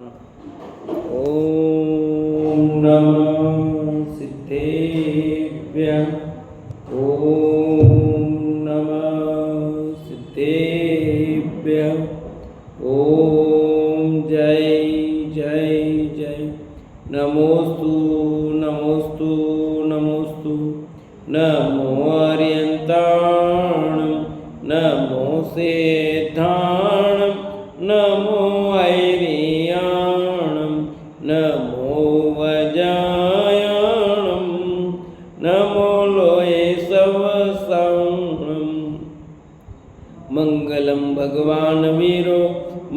ओम नमः सिद्धेभ्यः। ओम नमः सिद्धेभ्यः। ओम जय जय जय। नमोस्तु नमोस्तु नमोस्तु। नमो अर्यन्ताणं नमो सेद्धाणं नमो ऐरियाणं नमो वजायाणं नमो लोये सवसाणं। मंगलम भगवान वीरो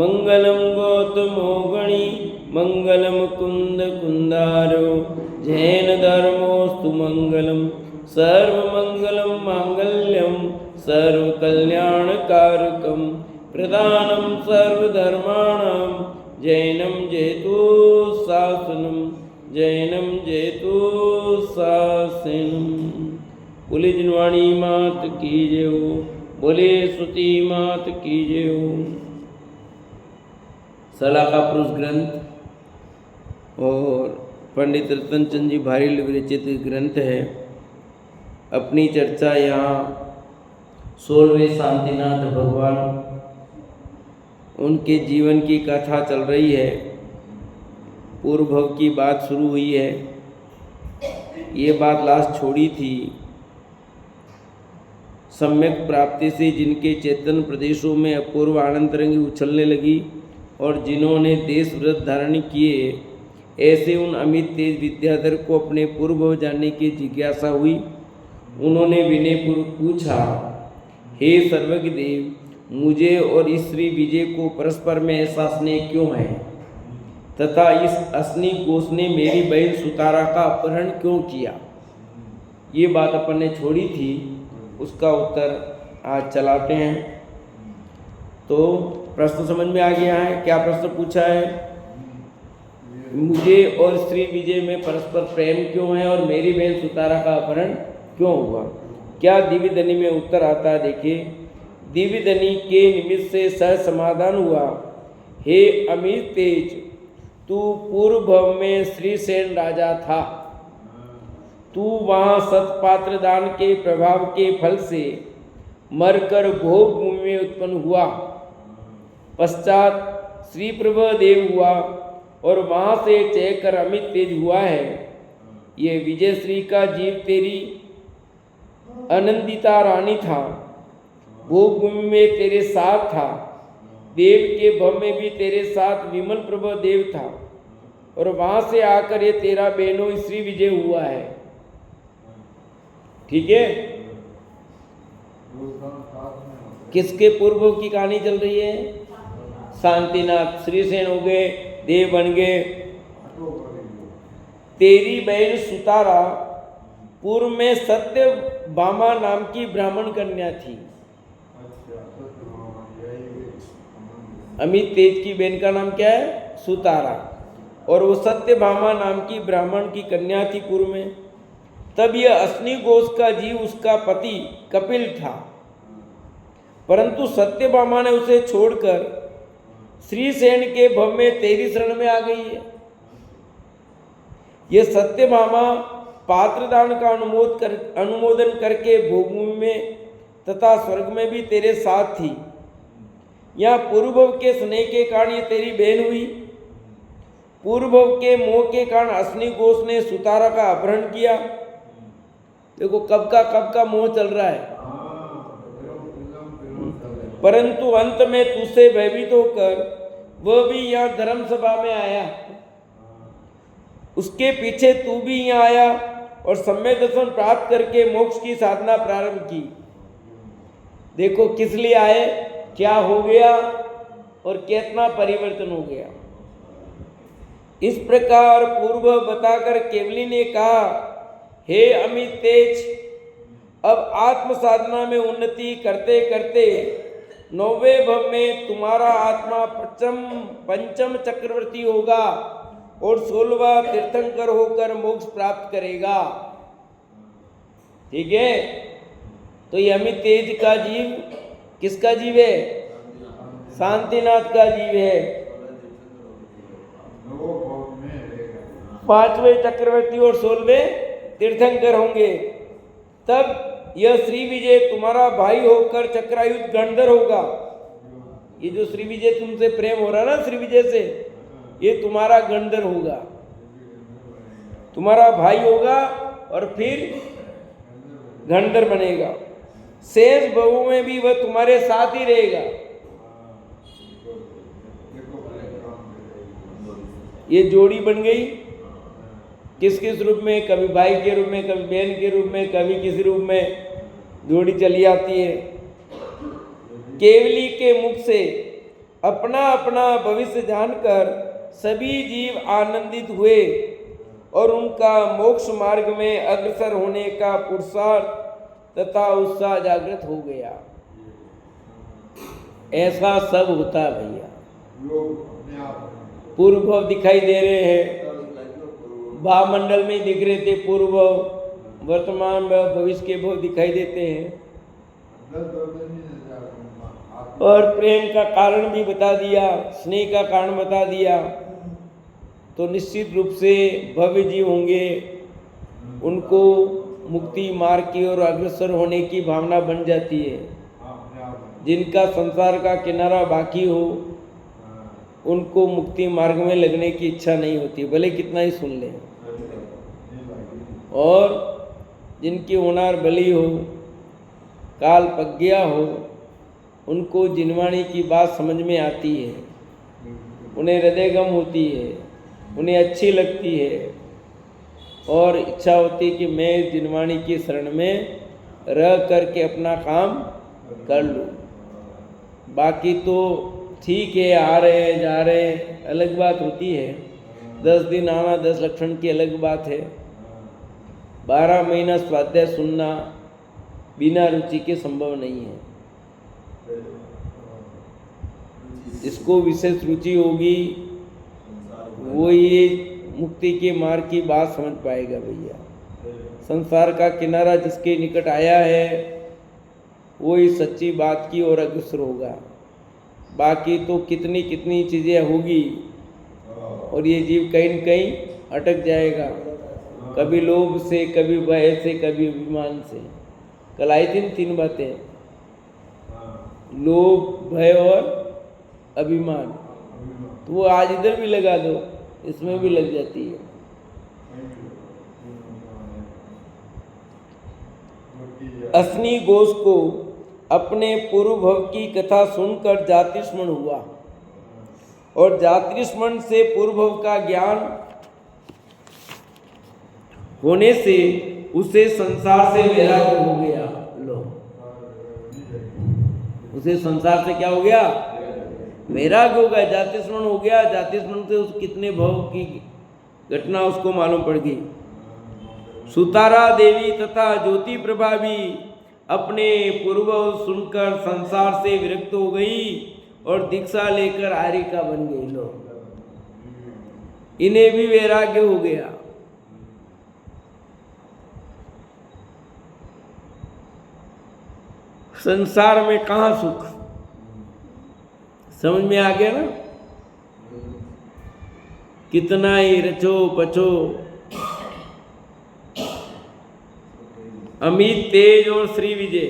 मंगलम गौतमो गणी मंगलम कुंद कुंदारो जैन धर्मोस्तु मंगलम सर्वमंगलम मांगल्यम सर्वकल्याणकारकम प्रदानं सर्वधर्माणां जैनं जेतु शासनं जैनं जेतु शासनम। बोले जिनवाणी मात की जय हो। बोले श्रुति मात की जय हो। सलाका पुरुष ग्रंथ और पंडित रतनचंद जी भारी विरचित ग्रंथ है। अपनी चर्चा यहाँ 16वें शांतिनाथ भगवान उनके जीवन की कथा चल रही है। पूर्व भव की बात शुरू हुई है। ये बात लास्ट छोड़ी थी। सम्यक प्राप्ति से जिनके चेतन प्रदेशों में अपूर्व आनंद तरंगी उछलने लगी और जिन्होंने देश व्रत धारण किए, ऐसे उन अमित तेज विद्याधर को अपने पूर्व भव जानने की जिज्ञासा हुई। उन्होंने विनयपूर्वक पूछा, हे सर्वज्ञ देव, मुझे और इस श्री विजय को परस्पर में ऐसा स्नेह क्यों है तथा इस असनी घोष ने मेरी बहन सुतारा का अपहरण क्यों किया। ये बात अपन ने छोड़ी थी, उसका उत्तर आज चलाते हैं। तो प्रश्न समझ में आ गया है। क्या प्रश्न पूछा है? मुझे और श्री विजय में परस्पर प्रेम क्यों है और मेरी बहन सुतारा का अपहरण क्यों हुआ। क्या दिव्यधनी में उत्तर आता है। देखिए, दिव्यधनी के निमित्त से सह समाधान हुआ। हे अमित तेज, तू पूर्व भव में श्रीसेन राजा था। तू वहाँ सतपात्र दान के प्रभाव के फल से मरकर भोग भूमि में उत्पन्न हुआ। पश्चात श्री प्रभु देव हुआ और वहाँ से चयकर अमित तेज हुआ है। ये विजय श्री का जीव तेरी आनंदिता रानी था। भोग भूमि में तेरे साथ था। देव के भव में भी तेरे साथ विमल प्रभु देव था और वहाँ से आकर ये तेरा बहनों श्री विजय हुआ है। ठीक है। किसके पूर्व की कहानी चल रही है? शांतिनाथ श्रीसेन हो गए, देव बन गए। तेरी बहन सुतारा पूर्व में सत्यभामा नाम की ब्राह्मण कन्या थी। अमित तेज की बहन का नाम क्या है? सुतारा। और वो सत्यभामा नाम की ब्राह्मण की कन्या थी पूर्व में। तब यह असनी घोष का जीव उसका पति कपिल था, परंतु सत्यभामा ने उसे छोड़कर श्रीसेन के भव में तेरी शरण में आ गई है। यह सत्यभामा पात्रदान का अनुमोदन करके भोगभूमि में तथा स्वर्ग में भी तेरे साथ थी। यहाँ पूर्वभव के स्नेह के कारण ये तेरी बहन हुई। पूर्वभव के मोह के कारण असनी घोष ने सुतारा का अपहरण किया। देखो कब का मोह चल रहा है। परंतु अंत में तुझसे भयभीत होकर वह भी यहाँ धर्म सभा में आया। उसके पीछे तू भी यहाँ आया और सम्यक दर्शन प्राप्त करके मोक्ष की साधना प्रारंभ की। देखो किस लिए आए, क्या हो गया और कितना परिवर्तन हो गया। इस प्रकार पूर्व बताकर केवली ने कहा, हे अमित तेज, अब आत्म साधना में उन्नति करते करते 9वें भव में तुम्हारा आत्मा पंचम चक्रवर्ती होगा और 16वां तीर्थंकर होकर मोक्ष प्राप्त करेगा। ठीक है। तो ये अमित तेज का जीव किसका जीव है? शांतिनाथ का जीव है। 5वें चक्रवर्ती और 16वें तीर्थंकर होंगे। तब यह श्री विजय तुम्हारा भाई होकर चक्रायुध गणधर होगा। ये जो श्री विजय तुमसे प्रेम हो रहा ना श्री विजय से, ये तुम्हारा गणधर होगा, तुम्हारा भाई होगा और फिर गणधर बनेगा। शेष बहु में भी वह तुम्हारे साथ ही रहेगा। ये जोड़ी बन गई किस किस रूप में, कभी भाई के रूप में, कभी बहन के रूप में, कभी किसी रूप में जोड़ी चली आती है। केवली के मुख से अपना अपना भविष्य जानकर सभी जीव आनंदित हुए और उनका मोक्ष मार्ग में अग्रसर होने का पुरुषार्थ तथा उत्साह जागृत हो गया। ऐसा सब होता है भैया। पूर्व भव दिखाई दे रहे हैं, भावमंडल में दिख रहे थे पूर्व भव, वर्तमान भव, भविष्य के भव दिखाई देते हैं। और प्रेम का कारण भी बता दिया, स्नेह का कारण बता दिया। तो निश्चित रूप से भव्य जीव होंगे, उनको मुक्ति मार्ग की ओर अग्रसर होने की भावना बन जाती है। जिनका संसार का किनारा बाकी हो, उनको मुक्ति मार्ग में लगने की इच्छा नहीं होती, भले कितना ही सुन ले। और जिनकी होनार बली हो, काल प्रज्ञा हो, उनको जिनवाणी की बात समझ में आती है, उन्हें हृदयगम होती है, उन्हें अच्छी लगती है और इच्छा होती है कि मैं जिनवाणी की शरण में रह करके अपना काम कर लूँ। बाकी तो ठीक है, आ रहे हैं जा रहे हैं अलग बात होती है, 10 दिन आना 10 लक्षण की अलग बात है। 12 महीना स्वाध्याय सुनना बिना रुचि के संभव नहीं है। इसको विशेष रुचि होगी वो ये मुक्ति के मार्ग की बात समझ पाएगा भैया। संसार का किनारा जिसके निकट आया है वो इस सच्ची बात की ओर अग्रसर होगा। बाकी तो कितनी कितनी चीज़ें होगी और ये जीव कहीं न कहीं अटक जाएगा, कभी लोभ से, कभी भय से, कभी अभिमान से। कल आई थी 3 बातें, लोभ, भय और अभिमान। तो वो आज इधर भी लगा दो, इसमें भी लग जाती है। असनी घोष को अपने पूर्व भव की कथा सुनकर जातिस्मरण हुआ और जातिस्मरण से पूर्व भव का ज्ञान होने से उसे संसार से वैराग्य हो गया। लो, उसे संसार से क्या हो गया? वैराग्य हो गया, जातिस्मरण हो गया। जातिस्मरण से उस कितने भव की घटना उसको मालूम पड़ गई। सुतारा देवी तथा ज्योति प्रभा भी अपने पूर्व सुनकर संसार से विरक्त हो गई और दीक्षा लेकर आर्यिका बन गई। लोग, इन्हें भी वैराग्य हो गया। संसार में कहाँ सुख, समझ में आ गया ना? कितना ही रचो पचो, अमित तेज और श्री विजय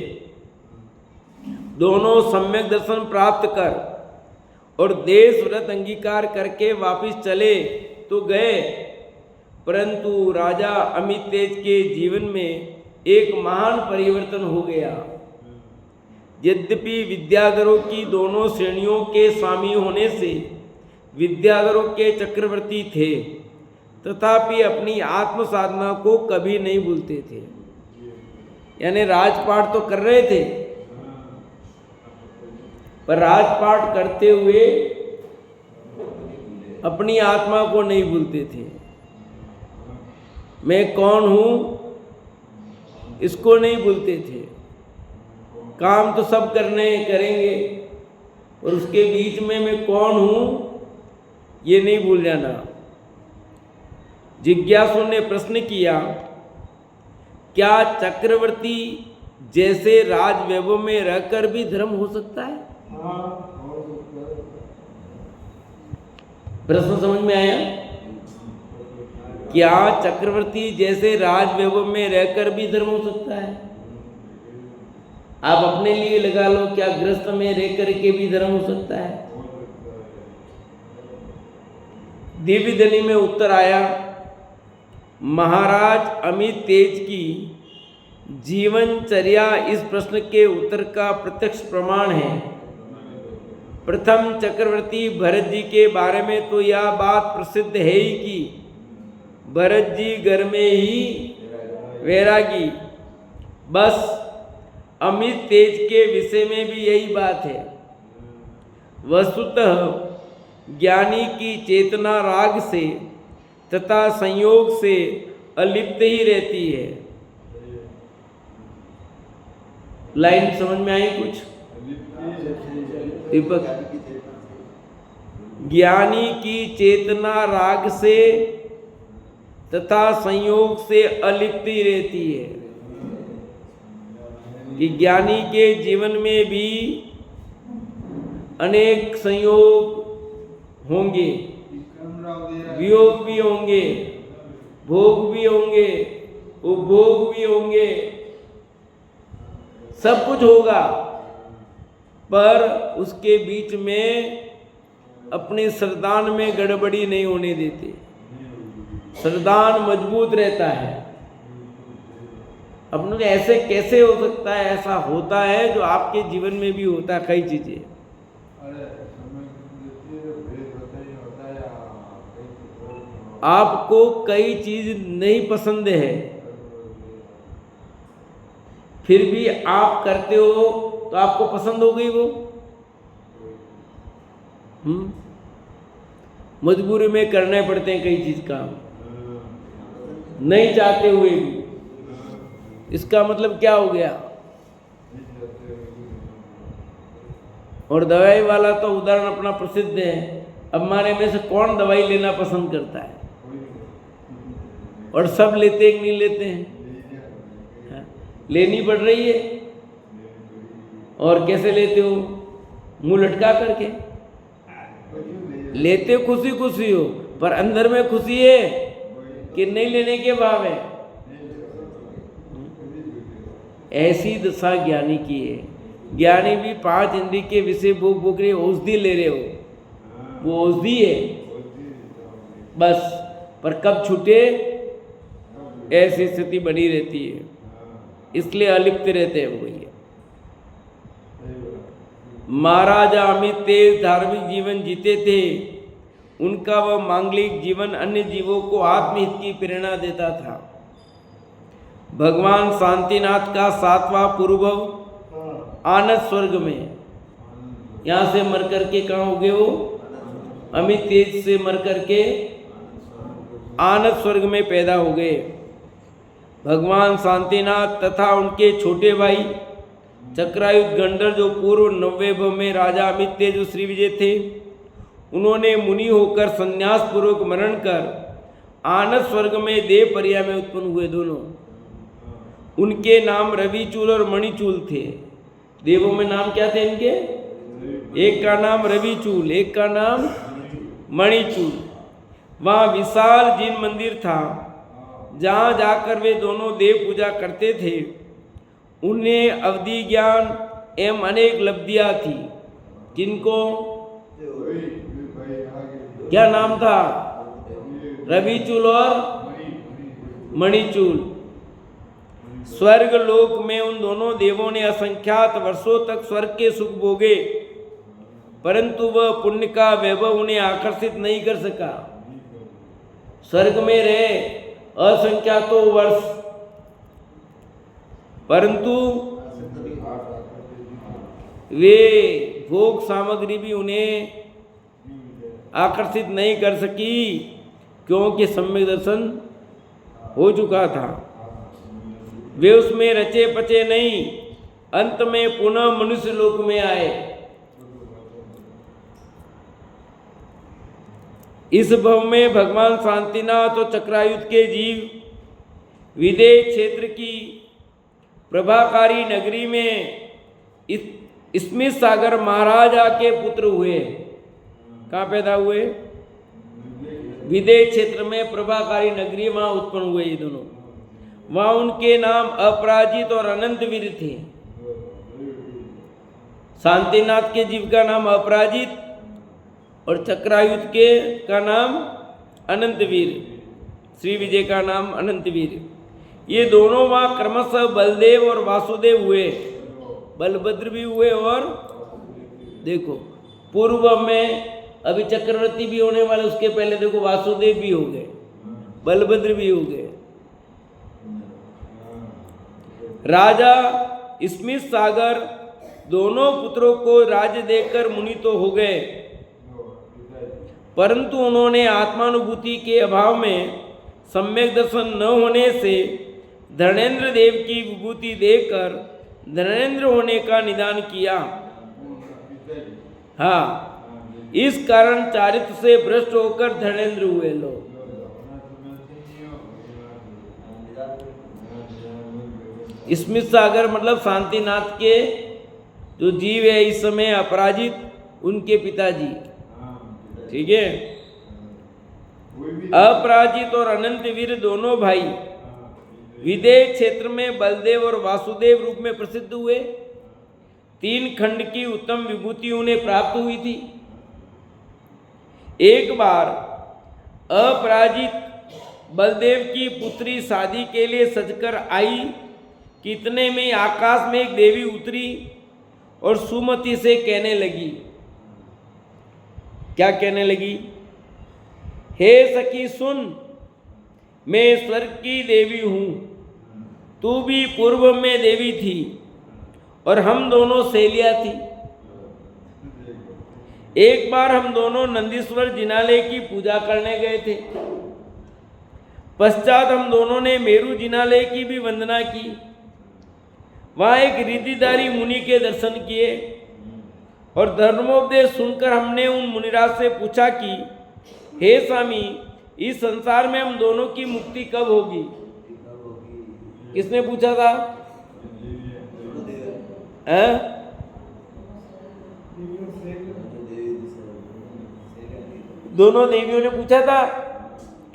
दोनों सम्यक दर्शन प्राप्त कर और देश व्रत अंगीकार करके वापिस चले तो गए, परंतु राजा अमित तेज के जीवन में एक महान परिवर्तन हो गया। यद्यपि विद्याधरों की दोनों श्रेणियों के स्वामी होने से विद्याधरों के चक्रवर्ती थे, तथापि अपनी आत्म साधना को कभी नहीं भूलते थे। यानी राजपाट तो कर रहे थे, पर राजपाट करते हुए अपनी आत्मा को नहीं भूलते थे। मैं कौन हूँ इसको नहीं भूलते थे। काम तो सब करेंगे और उसके बीच में मैं कौन हूँ ये नहीं भूल जाना। जिज्ञासु ने प्रश्न किया, क्या चक्रवर्ती जैसे राजवैभव में रहकर भी धर्म हो सकता है? प्रश्न समझ में आया? क्या चक्रवर्ती जैसे राज वैभव में रहकर भी धर्म हो सकता है? आप अपने लिए लगा लो, क्या गृहस्थ में रह करके भी धर्म हो सकता है? दिव्य धनी में उत्तर आया, महाराज अमित तेज की जीवनचर्या इस प्रश्न के उत्तर का प्रत्यक्ष प्रमाण है। प्रथम चक्रवर्ती भरत जी के बारे में तो यह बात प्रसिद्ध है ही कि भरत जी घर में ही वैरागी। बस अमित तेज के विषय में भी यही बात है। वस्तुतः ज्ञानी की चेतना राग से तथा संयोग से अलिप्त ही रहती है। लाइन समझ में आई कुछ? दीपक, ज्ञानी की चेतना राग से तथा संयोग से अलिप्त ही रहती है कि ज्ञानी के जीवन में भी अनेक संयोग होंगे, वियोग भी होंगे, भोग भी होंगे, उपभोग भी होंगे, सब कुछ होगा, पर उसके बीच में अपने सरदान में गड़बड़ी नहीं होने देते। सरदान मजबूत रहता है। अपने ऐसे कैसे हो सकता है? ऐसा होता है जो आपके जीवन में भी होता है। कई चीजें आपको कई चीज नहीं पसंद है, फिर भी आप करते हो तो आपको पसंद हो गई वो। मजबूरी में करने पड़ते हैं कई चीज काम, नहीं चाहते हुए भी। इसका मतलब क्या हो गया? और दवाई वाला तो उदाहरण अपना प्रसिद्ध है। अब हमारे में से कौन दवाई लेना पसंद करता है? और सब लेते हैं कि नहीं लेते हैं? लेनी पड़ रही है। और कैसे लेते हो? मुंह लटका करके लेते खुशी खुशी हो, पर अंदर में खुशी है कि नहीं लेने के भाव है। ऐसी दशा ज्ञानी की है। ज्ञानी भी 5 इंद्रिय के विषय भोग भोग रहे, औषधि ले रहे हो, वो औषधि है बस, पर कब छूटे ऐसी स्थिति बनी रहती है, इसलिए अलिप्त रहते हैं वो। ये महाराजा अमित तेज धार्मिक जीवन जीते थे। उनका वह मांगलिक जीवन अन्य जीवों को आत्महित की प्रेरणा देता था। भगवान शांतिनाथ का 7वां पूर्वभव आनंद स्वर्ग में, यहाँ से मर करके कहाँ हो गए वो? अमित तेज से मर करके आनंद स्वर्ग में पैदा हो गए। भगवान शांतिनाथ तथा उनके छोटे भाई चक्रायुध गंडर, जो पूर्व नववैभव में राजा अमित तेज श्री विजय थे, उन्होंने मुनि होकर संन्यास पूर्वक मरण कर आनंद स्वर्ग में देव पर्या में उत्पन्न हुए। दोनों उनके नाम रविचूल और मणिचूल थे। देवों में नाम क्या थे इनके? एक का नाम रविचूल, एक का नाम मणिचूल। वहाँ विशाल जिन मंदिर था, जहाँ जाकर वे दोनों देव पूजा करते थे। उन्हें अवधि ज्ञान एवं अनेक लब्धियाँ थी। जिनको क्या नाम था? रविचूल और मणिचूल। स्वर्ग लोक में उन दोनों देवों ने असंख्यात वर्षों तक स्वर्ग के सुख भोगे, परंतु वह पुण्य का वैभव उन्हें आकर्षित नहीं कर सका। स्वर्ग में रहे असंख्यातों वर्ष, परंतु वे भोग सामग्री भी उन्हें आकर्षित नहीं कर सकी, क्योंकि सम्यक दर्शन हो चुका था। वे उसमें रचे पचे नहीं, अंत में पुनः मनुष्य लोक में आए। इस भव में भगवान शांतिनाथ और चक्रायुध के जीव विदेह क्षेत्र की प्रभाकारी नगरी में स्मित सागर महाराजा के पुत्र हुए। कहाँ पैदा हुए? विदेह क्षेत्र में प्रभाकारी नगरी, वहां उत्पन्न हुए ये दोनों। वहां उनके नाम अपराजित और अनंतवीर थे। शांतिनाथ के जीव का नाम अपराजित और चक्रायुध के का नाम अनंतवीर, श्री विजय का नाम अनंतवीर। ये दोनों वहाँ क्रमशः बलदेव और वासुदेव हुए, बलभद्र भी हुए और देखो पूर्व में अभी चक्रवर्ती भी होने वाले, उसके पहले देखो वासुदेव भी हो गए, बलभद्र भी हो गए। राजा स्मित सागर दोनों पुत्रों को राज्य देकर मुनि तो हो गए, परंतु उन्होंने आत्मानुभूति के अभाव में सम्यक दर्शन न होने से धर्मेंद्र देव की विभूति देखकर धर्मेंद्र होने का निदान किया। हाँ, इस कारण चारित्र से भ्रष्ट होकर धर्मेंद्र हुए लोग। स्मित सागर मतलब शांतिनाथ के जो जीव है इस समय अपराजित, उनके पिताजी, ठीक है। अपराजित और अनंतवीर दोनों भाई विदेह क्षेत्र में बलदेव और वासुदेव रूप में प्रसिद्ध हुए। 3 खंड की उत्तम विभूति उन्हें प्राप्त हुई थी। एक बार अपराजित बलदेव की पुत्री शादी के लिए सजकर आई कि इतने में आकाश में एक देवी उतरी और सुमति से कहने लगी, क्या कहने लगी? हे सखी सुन, मैं स्वर्ग की देवी हूं, तू भी पूर्व में देवी थी और हम दोनों सहेलियां थी। एक बार हम दोनों नंदीश्वर जिनालय की पूजा करने गए थे। पश्चात हम दोनों ने मेरु जिनालय की भी वंदना की। वहाँ एक रिद्धिधारी मुनि के दर्शन किए और धर्मोपदेश सुनकर हमने उन मुनिराज से पूछा कि हे स्वामी, इस संसार में हम दोनों की मुक्ति कब होगी? किसने पूछा था? दोनों देवियों ने पूछा था।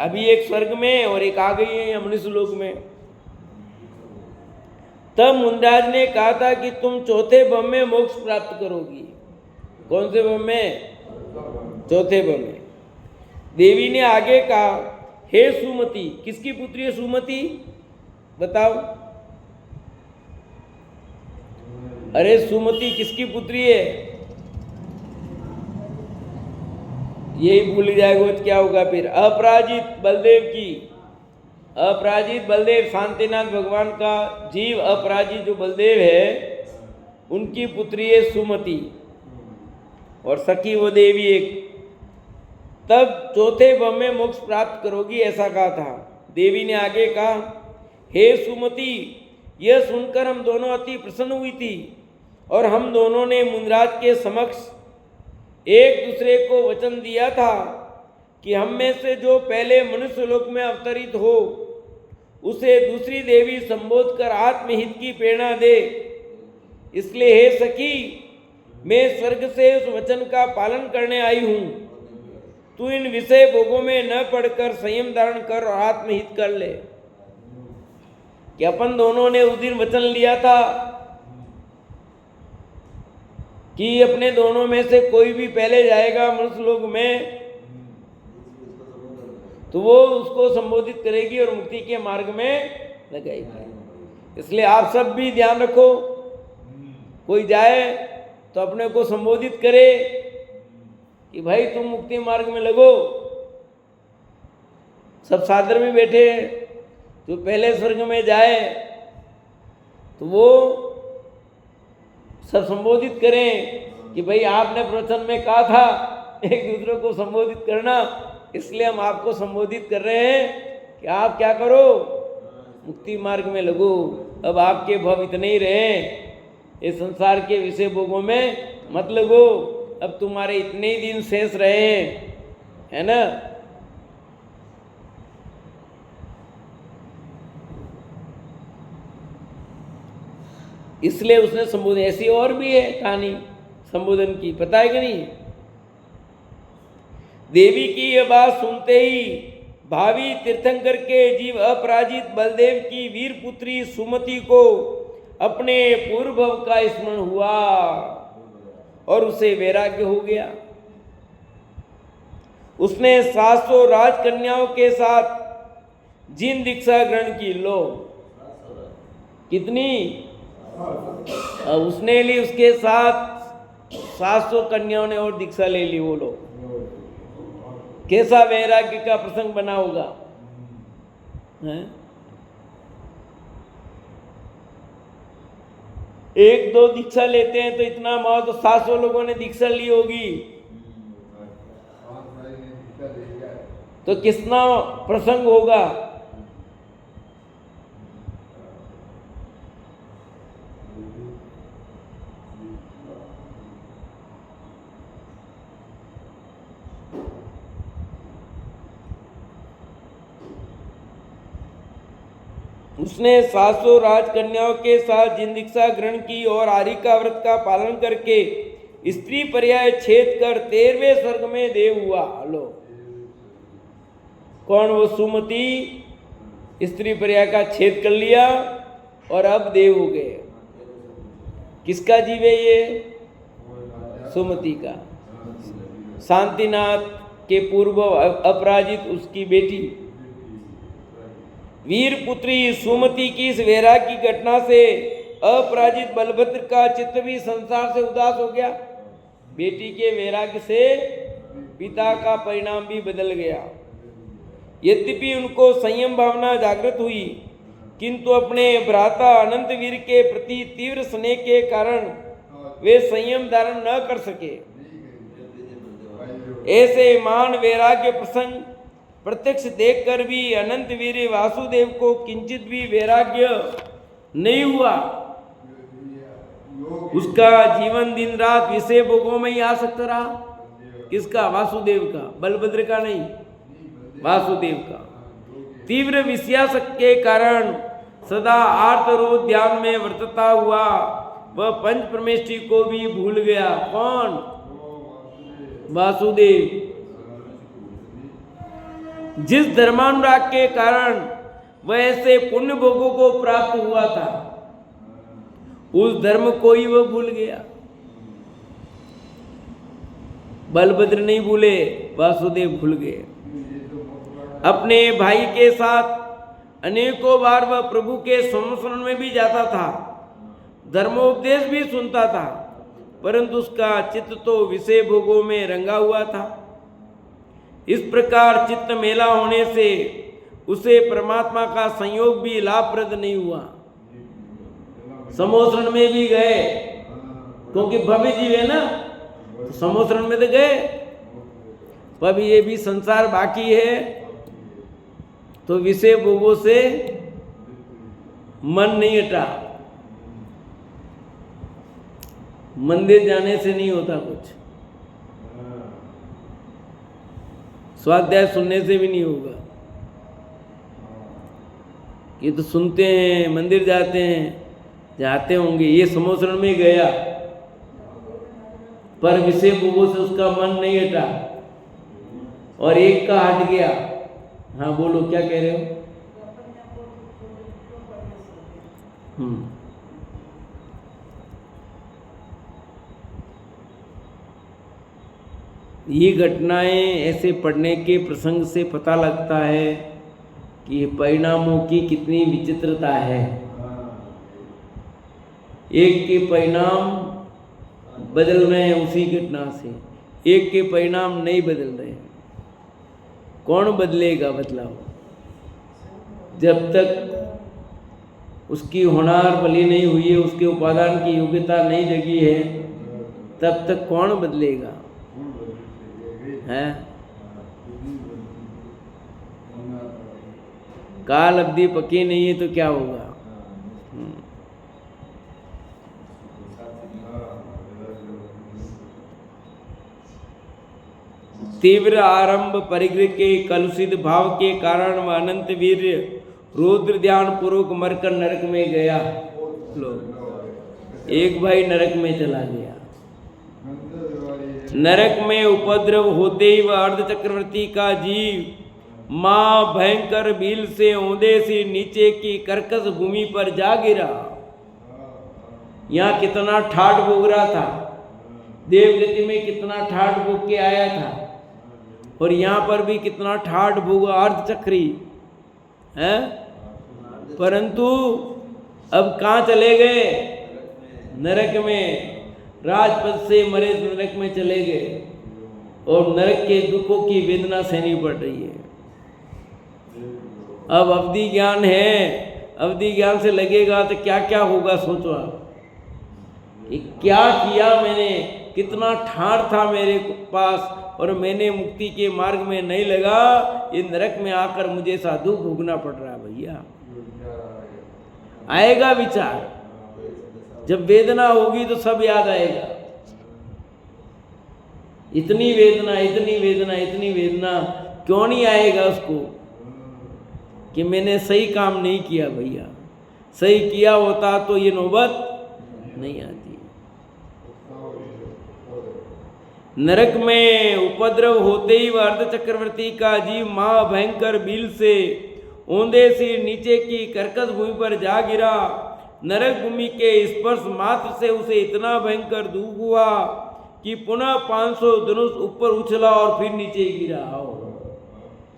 अभी एक स्वर्ग में और एक आ गई है मनुष्य लोक में। तब मुनिराज ने कहा था कि तुम चौथे भव में मोक्ष प्राप्त करोगी। कौन से भव में? चौथे भव में। देवी ने आगे कहा, हे सुमति, किसकी पुत्री है सुमति? बताओ। अरे सुमति किसकी पुत्री है? यही भूल जाएगा तो क्या होगा फिर? अपराजित बलदेव की। अपराजित बलदेव, शांतिनाथ भगवान का जीव अपराजित जो बलदेव है उनकी पुत्री है सुमति और सखी वो देवी एक। तब चौथे भव में मोक्ष प्राप्त करोगी, ऐसा कहा था। देवी ने आगे कहा, हे सुमति, यह सुनकर हम दोनों अति प्रसन्न हुई थी और हम दोनों ने मुनिराज के समक्ष एक दूसरे को वचन दिया था कि हम में से जो पहले मनुष्य लोक में अवतरित हो उसे दूसरी देवी संबोध कर आत्महित की प्रेरणा दे। इसलिए हे सखी, मैं स्वर्ग से उस वचन का पालन करने आई हूं। तू इन विषय भोगों में न पड़कर संयम धारण कर और आत्महित कर ले। कि अपन दोनों ने उस दिन वचन लिया था कि अपने दोनों में से कोई भी पहले जाएगा मनुष्य लोक में तो वो उसको संबोधित करेगी और मुक्ति के मार्ग में लगाएगी। इसलिए आप सब भी ध्यान रखो, कोई जाए तो अपने को संबोधित करे कि भाई तुम मुक्ति मार्ग में लगो। सब सादर में बैठे हैं, जो पहले स्वर्ग में जाए तो वो सब संबोधित करें कि भाई आपने प्रवचन में कहा था एक दूसरे को संबोधित करना, इसलिए हम आपको संबोधित कर रहे हैं कि आप क्या करो, मुक्ति मार्ग में लगो। अब आपके भव इतने ही रहे, इस संसार के विषय भोगों में मत लगो। अब तुम्हारे इतने ही दिन शेष रहे, है ना। इसलिए उसने संबोधन, ऐसी और भी है कहानी संबोधन की, पता है कि नहीं? देवी की यह बात सुनते ही भावी तीर्थंकर के जीव अपराजित बलदेव की वीर पुत्री सुमति को अपने पूर्व भव का स्मरण हुआ और उसे वैराग्य हो गया। उसने 700 राजकन्याओं के साथ जिन दीक्षा ग्रहण की, लो कितनी, उसने ली, उसके साथ 700 कन्याओं ने और दीक्षा ले ली। वो लोग कैसा वैराग्य का प्रसंग बना होगा, हैं? एक दो दीक्षा लेते हैं तो इतना माओ, तो 700 लोगों ने दीक्षा ली होगी, तो कितना प्रसंग होगा। उसने 700 राजकन्याओं के साथ जिन दीक्षा ग्रहण की और आरिका व्रत का पालन करके स्त्री पर्याय छेद कर 13वें स्वर्ग में देव हुआ। लो, कौन? वो सुमति स्त्री पर्याय का छेद कर लिया और अब देव हो गए। किसका जीव है ये? सुमति का। शांतिनाथ के पूर्व अपराजित उसकी बेटी वीर पुत्री सुमति की इस वैराग्य की घटना से अपराजित बलभद्र का चित्त भी संसार से उदास हो गया। बेटी के वैराग्य से पिता का परिणाम भी बदल गया। यद्यपि उनको संयम भावना जागृत हुई, किंतु अपने भ्राता अनंत वीर के प्रति तीव्र स्नेह के कारण वे संयम धारण न कर सके। ऐसे महान वैराग्य प्रसंग प्रत्यक्ष देखकर भी अनंत वीर वासुदेव को किंचित भी वैराग्य नहीं हुआ। उसका जीवन दिन रात विषय भोगों में ही आसक्त रहा। किसका? वासुदेव का, बलभद्र का नहीं, वासुदेव का। तीव्र विषयासक्ति के कारण सदा आर्तरोध ध्यान में वर्तता हुआ वह पंच परमेष्ठी को भी भूल गया। कौन? वासुदेव। जिस धर्मानुराग के कारण वह ऐसे पुण्य भोगों को प्राप्त हुआ था, उस धर्म को ही वह भूल गया। बलभद्र नहीं भूले, वासुदेव भूल गए। अपने भाई के साथ अनेकों बार वह प्रभु के संस्मरण में भी जाता था, धर्मोपदेश भी सुनता था, परंतु उसका चित्त तो विषय भोगों में रंगा हुआ था। इस प्रकार चित्त मेला होने से उसे परमात्मा का संयोग भी लाभप्रद नहीं हुआ। समोसरण में भी गए, क्योंकि भव्य जीव है ना, तो समोसरण में तो गए, पर ये भी संसार बाकी है, तो विषय भोगों से मन नहीं हटा। मंदिर जाने से नहीं होता कुछ, स्वाध्याय सुनने से भी नहीं होगा। ये तो सुनते हैं, मंदिर जाते हैं, जाते होंगे। ये समोसरण में गया, पर विषय भोगों से उसका मन नहीं हटा और एक का हट गया। हाँ बोलो, क्या कह रहे हो? ये घटनाएं ऐसे पढ़ने के प्रसंग से पता लगता है कि परिणामों की कितनी विचित्रता है। एक के परिणाम बदल रहे हैं उसी घटना से, एक के परिणाम नहीं बदल रहे हैं। कौन बदलेगा बदलाव? जब तक उसकी होनार बली नहीं हुई है, उसके उपादान की योग्यता नहीं जगी है, तब तक कौन बदलेगा? है काल अवधि पक्की नहीं है तो क्या होगा? तीव्र आरंभ परिग्रह के कलुषित भाव के कारण वह अनंत वीर रुद्र ध्यान पूर्वक मरकर नरक में गया। लो, एक भाई नरक में चला गया। नरक में उपद्रव होते ही वह अर्ध चक्रवर्ती का जीव मां भयंकर भील से औंधे से नीचे की कर्कश भूमि पर जा गिरा। यहाँ कितना ठाठ भोग रहा था, देवगति में कितना ठाठ भोग के आया था, और यहाँ पर भी कितना ठाठ भोग अर्धचक्री है। परंतु अब कहाँ चले गए? नरक में। राजपद से मरे नरक में चले गए और नरक के दुखों की वेदना सहनी पड़ रही है। अब अवधि ज्ञान है, अवधि ज्ञान से लगेगा तो क्या क्या होगा सोचो आप। कि क्या किया मैंने, कितना ठाठ था मेरे पास और मैंने मुक्ति के मार्ग में नहीं लगा, ये नरक में आकर मुझे साधु भोगना पड़ रहा है। भैया आएगा विचार, जब वेदना होगी तो सब याद आएगा। इतनी वेदना, इतनी वेदना, इतनी वेदना, क्यों नहीं आएगा उसको कि मैंने सही काम नहीं किया। भैया सही किया होता तो ये नौबत नहीं आती। नरक में उपद्रव होते ही वह अर्ध चक्रवर्ती का जीव महा भयंकर भील से औंधे से नीचे की कर्कश भूमि पर जा गिरा। नरक भूमि के स्पर्श मात्र से उसे इतना भयंकर दुख हुआ कि पुनः 500 धनुष ऊपर उछला और फिर नीचे गिरा।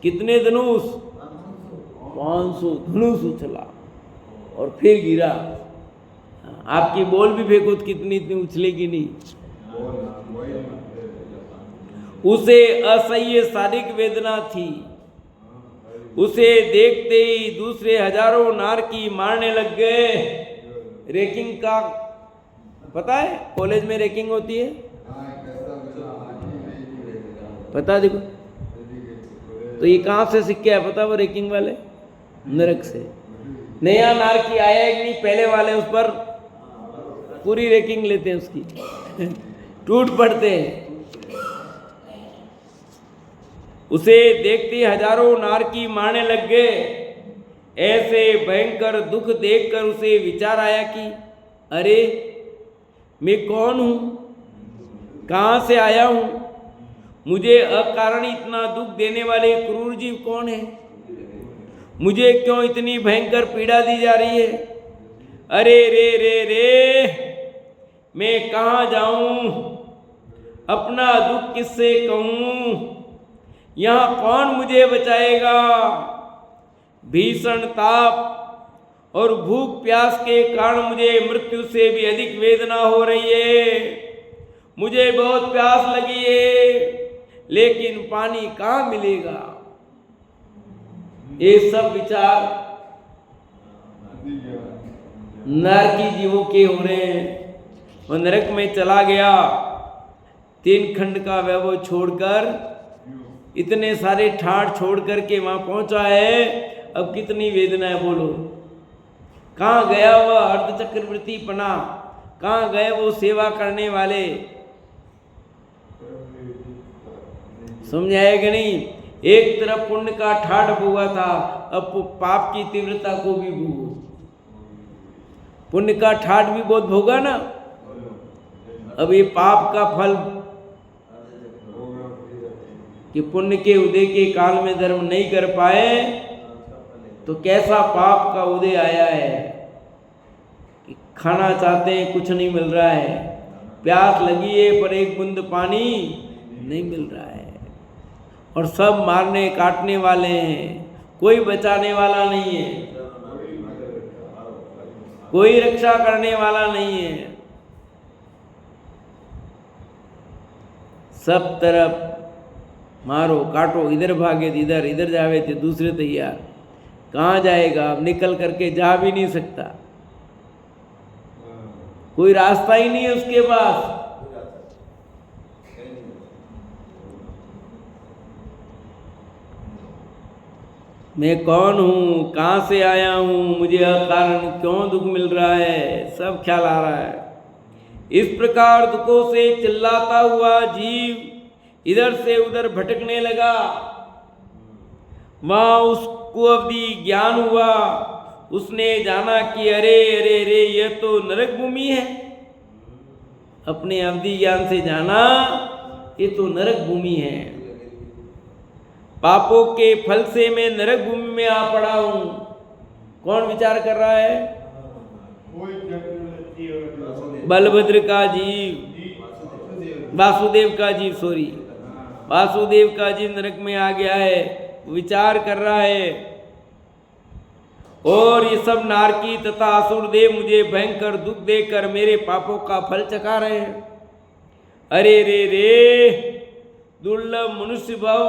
कितने धनुष? 500 धनुष उछला और फिर गिरा। आपकी बॉल भी फेंको तो कितनी इतनी उछलेगी नहीं। उसे असह्य शारीरिक वेदना थी। उसे देखते ही दूसरे हजारों नारकी मारने लग गए। रैगिंग का पता है? कॉलेज में रैगिंग होती है, पता? देखो तो ये कहाँ से सीखे है पता? वो रैगिंग वाले नरक से। नया नारकी आया एक नहीं, पहले वाले उस पर पूरी रैगिंग लेते हैं उसकी टूट पड़ते हैं। उसे देखते हजारों नारकी मारने लग गए। ऐसे भयंकर दुख देखकर उसे विचार आया कि अरे मैं कौन हूँ, कहाँ से आया हूँ, मुझे अकारण इतना दुख देने वाले क्रूर जीव कौन है, मुझे क्यों इतनी भयंकर पीड़ा दी जा रही है। अरे रे रे रे, मैं कहाँ जाऊँ, अपना दुख किससे कहूँ, यहाँ कौन मुझे बचाएगा। भीषण ताप और भूख प्यास के कारण मुझे मृत्यु से भी अधिक वेदना हो रही है। मुझे बहुत प्यास लगी है, लेकिन पानी कहाँ मिलेगा। ये सब विचार नरकी जीवों के हो रहे हैं। वह नरक में चला गया, 3 खंड का वैभव छोड़कर, इतने सारे ठाठ छोड़ करके वहां पहुंचा है। अब कितनी वेदना है बोलो। कहाँ गया वह अर्ध चक्रवर्ती पना, कहाँ गए वो सेवा करने वाले। समझाएगा नहीं? एक तरफ पुण्य का ठाठ भोगा था, अब पाप की तीव्रता को भी भोगो। पुण्य का ठाठ भी बहुत भोगा ना, अब ये पाप का फल कि पुण्य के उदय के काल में धर्म नहीं कर पाए तो कैसा पाप का उदय आया है कि खाना चाहते हैं कुछ नहीं मिल रहा है, प्यास लगी है पर एक बूंद पानी नहीं मिल रहा है, और सब मारने काटने वाले हैं, कोई बचाने वाला नहीं है, कोई रक्षा करने वाला नहीं है। सब तरफ मारो काटो, इधर भागे थे इधर, इधर जावे थे दूसरे तैयार। कहाँ जाएगा अब? निकल करके जा भी नहीं सकता, कोई रास्ता ही नहीं है उसके पास। मैं कौन हूँ, कहाँ से आया हूँ, मुझे अकारण क्यों दुख मिल रहा है, सब ख्याल आ रहा है। इस प्रकार दुखों से चिल्लाता हुआ जीव इधर से उधर भटकने लगा। वहां उसको अवधि ज्ञान हुआ। उसने जाना कि अरे अरे अरे यह तो नरक भूमि है। अपने अवधि ज्ञान से जाना ये तो नरक भूमि है। पापों के फल से मैं नरक भूमि में आ पड़ा हूं। कौन विचार कर रहा है? बलभद्र का जीव, वासुदेव का जीव, सॉरी, वासुदेव का जीव नरक में आ गया है, विचार कर रहा है। और ये सब नारकी तथा असुर देव मुझे भयंकर दुख देकर मेरे पापों का फल चखा रहे हैं। अरे रे रे, दुर्लभ मनुष्य भाव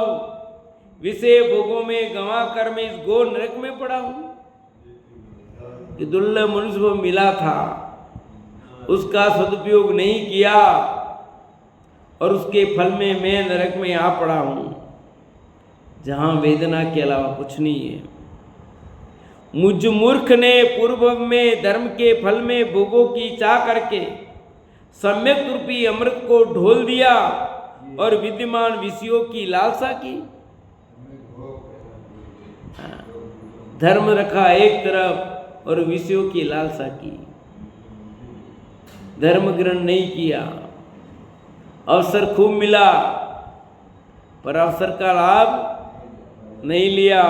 विषय भोगों में गंवा कर मैं इस घोर नरक में पड़ा हूं। कि दुर्लभ मनुष्य भाव मिला था, उसका सदुपयोग नहीं किया और उसके फल में मैं नरक में आ पड़ा हूं, जहां वेदना के अलावा कुछ नहीं है। मुझ मूर्ख ने पूर्व में धर्म के फल में भोगों की चाह करके सम्यक रूपी अमृत को ढोल दिया और विद्यमान विषयों की लालसा की। धर्म रखा एक तरफ और विषयों की लालसा की, धर्म ग्रहण नहीं किया। अवसर खूब मिला पर अवसर का लाभ नहीं लिया।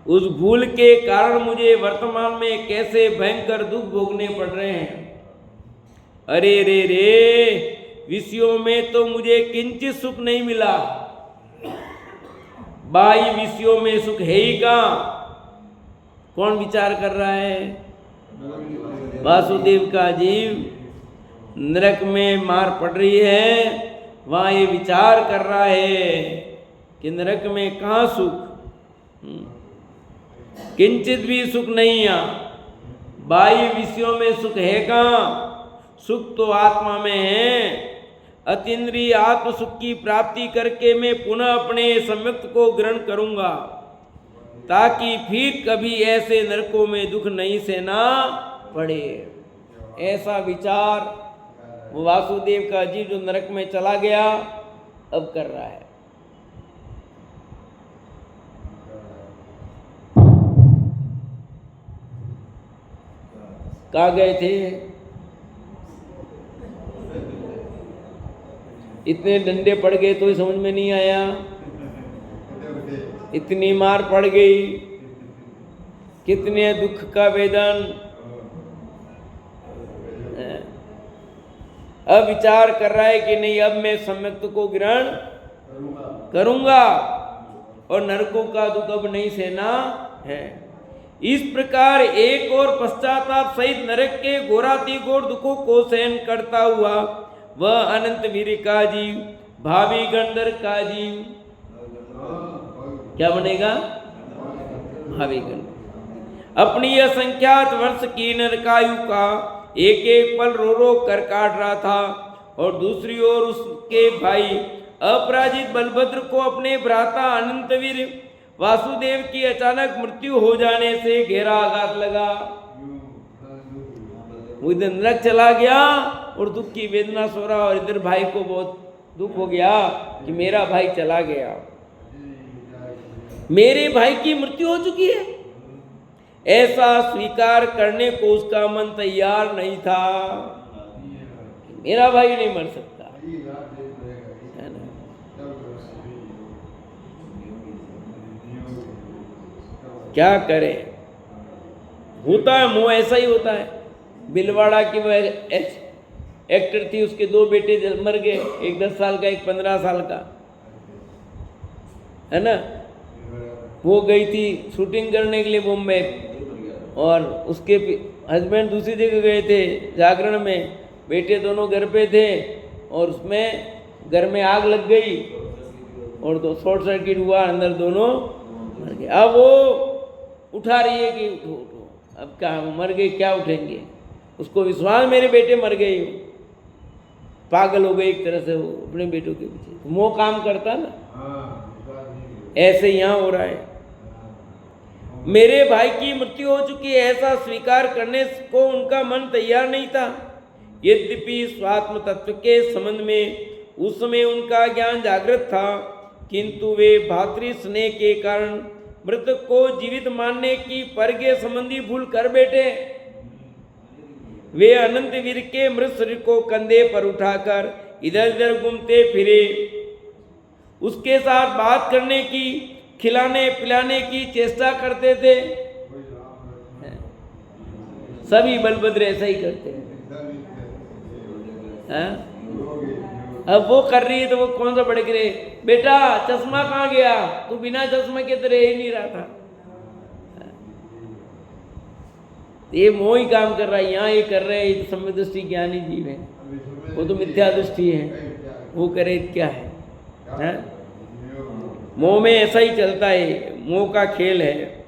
उस भूल के कारण मुझे वर्तमान में कैसे भयंकर दुख भोगने पड़ रहे हैं। अरे रे रे, विषयों में तो मुझे किंचित सुख नहीं मिला, बाह्य विषयों में सुख है ही कहां। कौन विचार कर रहा है? वासुदेव का जीव नरक में मार पड़ रही है, वहां ये विचार कर रहा है कि नरक में कहां सुख, किंचित भी सुख नहीं है। बाह्य विषयों में सुख है कहां? सुख तो आत्मा में है। अतीन्द्रिय आत्म सुख की प्राप्ति करके मैं पुनः अपने सम्यक्त को ग्रहण करूंगा, ताकि फिर कभी ऐसे नरकों में दुख नहीं सहना पड़े। ऐसा विचार वो वासुदेव का जीव जो नरक में चला गया अब कर रहा है। कहाँ गए थे? इतने डंडे पड़ गए तो ही समझ में नहीं आया, इतनी मार पड़ गई, कितने दुख का वेदन। अब विचार कर रहा है कि नहीं, अब मैं सम्यक्त को ग्रहण करूंगा और नरकों का दुख अब नहीं सहना है। इस प्रकार एक और पश्चाताप सहित नरक के घोराति घोर दुखों को सहन करता हुआ वह अनंत वीर का जीव, भावी गंधर्व का जीव क्या बनेगा? भावी गंधर्व। अपनी असंख्यात वर्ष की नरकायु का एक एक पल रो रो कर काट रहा था और दूसरी ओर उसके भाई अपराजित बलभद्र को अपने भ्राता अनंतवीर वासुदेव की अचानक मृत्यु हो जाने से गहरा आघात लगा। वो इधर नरक चला गया और दुख की वेदना सो रहा, और इधर भाई को बहुत दुख हो गया कि मेरा भाई चला गया, मेरे भाई की मृत्यु हो चुकी है। ऐसा स्वीकार करने को उसका मन तैयार नहीं था। मेरा भाई नहीं मर सकता, है ना? क्या करे, होता है मोह, ऐसा ही होता है। बिलवाड़ा की वह एक्टर थी, उसके दो बेटे मर गए, एक 10 साल का, एक 15 साल का, है ना। वो गई थी शूटिंग करने के लिए बॉम्बे, और उसके हस्बैंड दूसरी जगह गए थे जागरण में, बेटे दोनों घर पे थे, और उसमें घर में आग लग गई और तो शॉर्ट सर्किट हुआ, अंदर दोनों मर गए। अब वो उठा रही है कि उठो उठो, अब क्या मर गए, क्या उठेंगे। उसको विश्वास मेरे बेटे मर गए, पागल हो गए एक तरह से वो अपने बेटों के पीछे। मोह काम करता ना, ऐसे यहाँ हो रहा है। मेरे भाई की मृत्यु हो चुकी है, ऐसा स्वीकार करने को उनका मन तैयार नहीं था। यद्यपि स्वात्म तत्व के संबंध में उस समय उनका ज्ञान जागृत था, किंतु वे भातृ स्नेह के कारण मृतक को जीवित मानने की परगे संबंधी भूल कर बैठे। वे अनंत वीर के मृत शरीर को कंधे पर उठाकर इधर उधर घूमते फिरे, उसके साथ बात करने की, खिलाने पिलाने की चेष्टा करते थे। सभी बलभद्र ऐसा ही करते हैं। अब वो कर रही है तो वो कौन सा बड़े गिरे, बेटा चश्मा कहाँ गया, तू बिना चश्मा के तो रह ही नहीं रहा था। ये मोह ही काम कर रहा है, यहाँ ये कर रहे हैं, ये सम्यक दृष्टि ज्ञानी जीव है, वो तो मिथ्या दृष्टि है, वो करे क्या है? मोह में ऐसा ही चलता है, मोह का खेल है।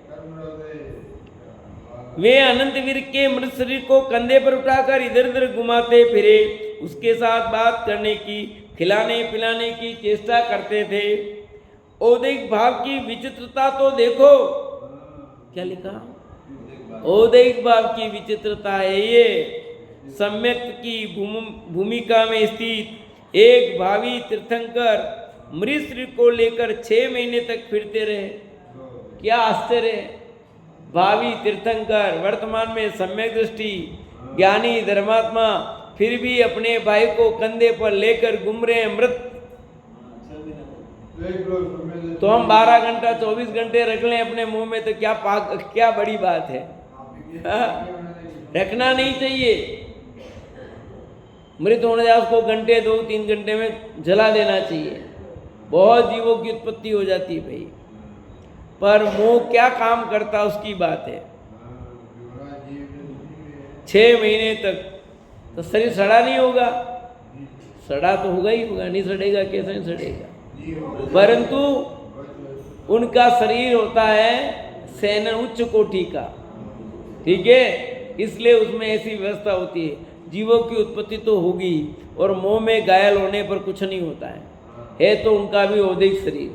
वे अनंत वीर के मृत शरीर को कंधे पर उठाकर इधर उधर घुमाते फिरे, उसके साथ बात करने की, खिलाने पिलाने की चेष्टा करते थे। औदैहिक भाव की विचित्रता तो देखो, क्या लिखा? औदैहिक भाव की विचित्रता है ये। सम्यक की भूमिका में स्थित एक भावी तीर्थंकर मृत शरीर को लेकर 6 महीने तक फिरते रहे। क्या आश्चर्य है! भावी तीर्थंकर, वर्तमान में सम्यक दृष्टि ज्ञानी धर्मात्मा, फिर भी अपने भाई को कंधे पर लेकर घूम रहे हैं मृत। तो हम 12 घंटा 24 घंटे रख लें अपने मुंह में तो क्या बड़ी बात है? रखना नहीं चाहिए। मृत होने जाए उसको घंटे 2-3 घंटे में जला देना चाहिए। बहुत जीवों की उत्पत्ति हो जाती है भाई, पर मोह क्या काम करता उसकी बात है। 6 महीने तक तो शरीर सड़ा नहीं होगा, सड़ा तो होगा ही होगा, नहीं सड़ेगा कैसे नहीं सड़ेगा। परंतु उनका शरीर होता है सेना उच्च कोटि का, ठीक है, इसलिए उसमें ऐसी व्यवस्था होती है। जीवों की उत्पत्ति तो होगी, और मोह में घायल होने पर कुछ नहीं होता है तो उनका भी औदैहिक शरीर,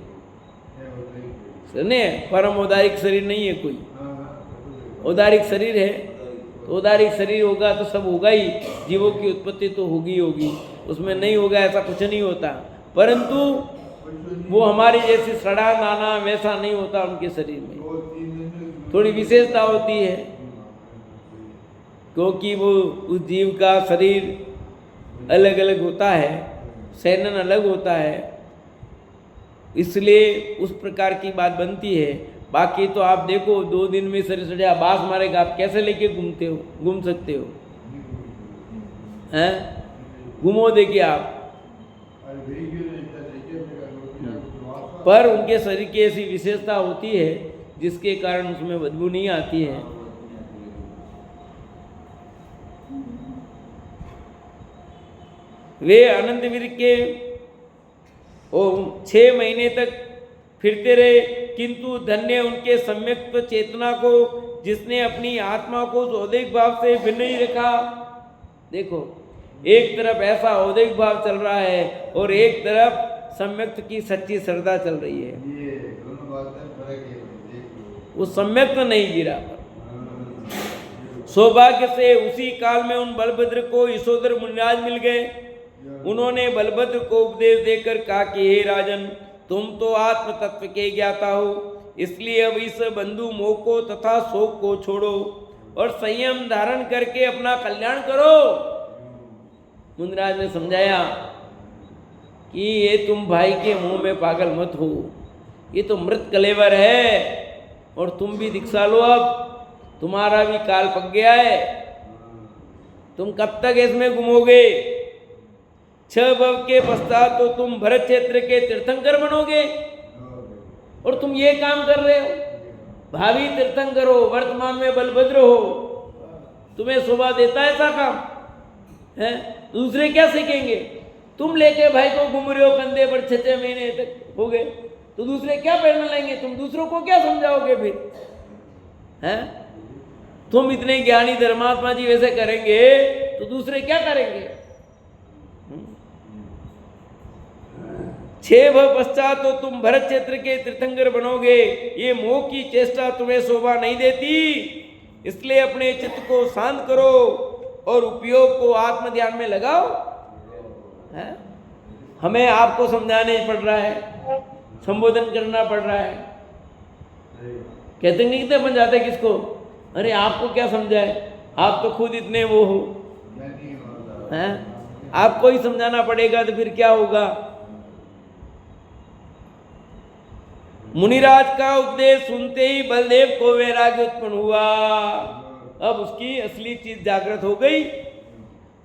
सुनिए, परम औदारिक शरीर नहीं है कोई, औदारिक शरीर है। तो औदारिक शरीर होगा तो सब होगा ही, जीवों की उत्पत्ति तो होगी होगी, उसमें नहीं होगा ऐसा कुछ नहीं होता। परंतु वो हमारी जैसे सड़ा दाना वैसा नहीं होता, उनके शरीर में थोड़ी विशेषता होती है, क्योंकि वो उस जीव का शरीर अलग अलग होता है, सेनन अलग होता है, इसलिए उस प्रकार की बात बनती है। बाकी तो आप देखो 2 दिन में शरीर सड़ा, बास मारेगा, आप कैसे लेके घूम सकते हो? हैं? घूमो देखिए आप। पर उनके शरीर की ऐसी विशेषता होती है जिसके कारण उसमें बदबू नहीं आती है। वे अनंतवीर के 6 महीने तक फिरते रहे, किंतु धन्य उनके सम्यक चेतना को जिसने अपनी आत्मा को औदैहिक भाव से भिन्न ही रखा। देखो, एक तरफ ऐसा औदैहिक भाव चल रहा है और एक तरफ सम्यक की सच्ची श्रद्धा चल रही है। वो सम्यक तो नहीं गिरा। सौभाग्य से उसी काल में उन बलभद्र को यशोधर मुनिराज मिल गए। उन्होंने बलभद्र को उपदेश देकर कहा कि हे राजन, तुम तो आत्म तत्व के ज्ञाता हो, इसलिए अब इस बंधु मोह को तथा शोक को छोड़ो और संयम धारण करके अपना कल्याण करो। मुनिराज ने समझाया कि ये तुम भाई के मुंह में पागल मत हो, ये तो मृत कलेवर है और तुम भी दीक्षा लो, अब तुम्हारा भी काल पक गया है, तुम कब तक इसमें घूमोगे? 6 भव के पश्चात तो तुम भरत क्षेत्र के तीर्थंकर बनोगे और तुम ये काम कर रहे हो। भावी तीर्थंकर हो, वर्तमान में बलभद्र हो, तुम्हें शोभा देता है ऐसा काम है? दूसरे क्या सीखेंगे? तुम लेके भाई को घूम रहे हो कंधे पर 6 महीने तक हो गए, तो दूसरे क्या प्रेरणा लेंगे? तुम दूसरों को क्या समझाओगे फिर? हैं? तुम इतने ज्ञानी धर्मात्मा जी वैसे करेंगे तो दूसरे क्या करेंगे? 6 भव पश्चात तो तुम भरत क्षेत्र के तीर्थंकर बनोगे। ये मोह की चेष्टा तुम्हें शोभा नहीं देती, इसलिए अपने चित्त को शांत करो और उपयोग को आत्म ध्यान में लगाओ। है? हमें आपको समझाने पड़ रहा है, संबोधन करना पड़ रहा है। कहते नहीं कितने बन जाते किसको, अरे आपको क्या समझाए, आप तो खुद इतने वो हो। हैं? आपको ही समझाना पड़ेगा तो फिर क्या होगा। मुनिराज का उपदेश सुनते ही बलदेव को वैराग्य उत्पन्न हुआ। अब उसकी असली चीज जागृत हो गई,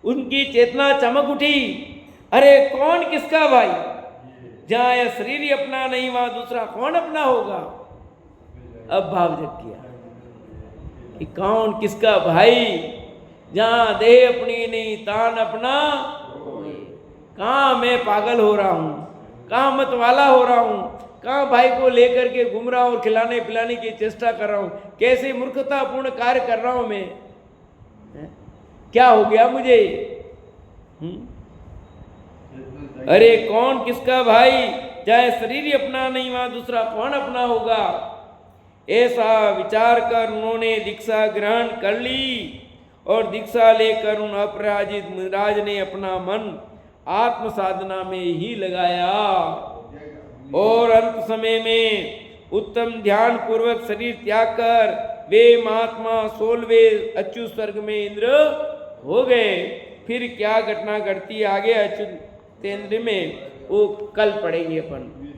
उनकी चेतना चमक उठी। अरे कौन किसका भाई, जहां यह शरीर ही अपना नहीं वहां दूसरा कौन अपना होगा। अब भाव जग गया कि कौन किसका भाई, जहां देह अपनी नहीं तान अपना। कहाँ मैं पागल हो रहा हूं, कहाँ मत वाला हो रहा हूं, कहाँ भाई को लेकर के घूम रहा हूं और खिलाने पिलाने की चेष्टा कर रहा हूं, कैसे मूर्खतापूर्ण कार्य कर रहा हूं मैं, क्या हो गया मुझे। अरे कौन किसका भाई, चाहे शरीर ही अपना नहीं वहां दूसरा कौन अपना होगा। ऐसा विचार कर उन्होंने दीक्षा ग्रहण कर ली और दीक्षा लेकर उन अपराजित मुनिराज ने अपना मन आत्म साधना में ही लगाया और अंत समय में उत्तम ध्यान पूर्वक शरीर त्याग कर वे महात्मा 16वें अच्युत स्वर्ग में इंद्र हो गए। फिर क्या घटना घटती आगे अच्युतेंद्र में वो कल पढ़ेंगे अपन।